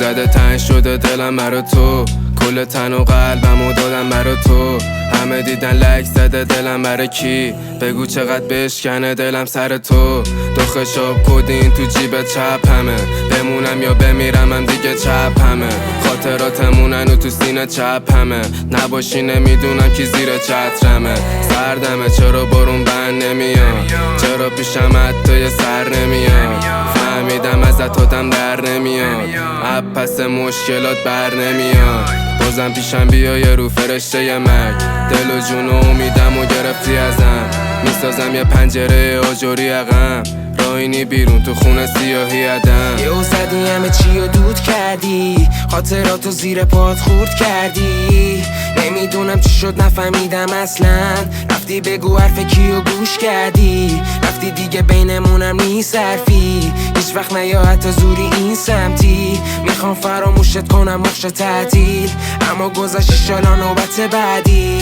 زده تنگ شده دلم برا تو، کل تن و قلبمو دادم برا تو. همه دیدن لک زده دلم برا کی، بگو چقدر بشکنه دلم سر تو. دو خشاب کدین تو جیب چپ همه، بمونم یا بمیرم من دیگه چپ همه. خاطراتمونن و تو سینه چپ همه، نباشی نمیدونم کی زیر چترمه. سردمه چرا بارون بند نمیاد، چرا پیشم حتی یه سر نمیاد. فهمیدم ازت آدم در نمیاد، اب پس مشکلات بر نمیاد. بازم پیشم بیا یه رو فرشته ی مرگ، دل و جون و امیدم و گرفتی ازم. میسازم یه پنجره آجوری عقم، راینی بیرون تو خونه سیاهی عدم. یهو زدی همه چی رو دود کردی، خاطراتو زیر پات خورد کردی. نمیدونم چی شد نفهمیدم اصلا، رفتی بگو حرف کیو گوش کردی. رفتی دیگه بینمونم نیست حرفی، هیچ وقت نیا حتی زوری این سمتی. میخوام فراموشت کنم مخش تعطیل، اما گذشت ایشالا نوبت بعدی.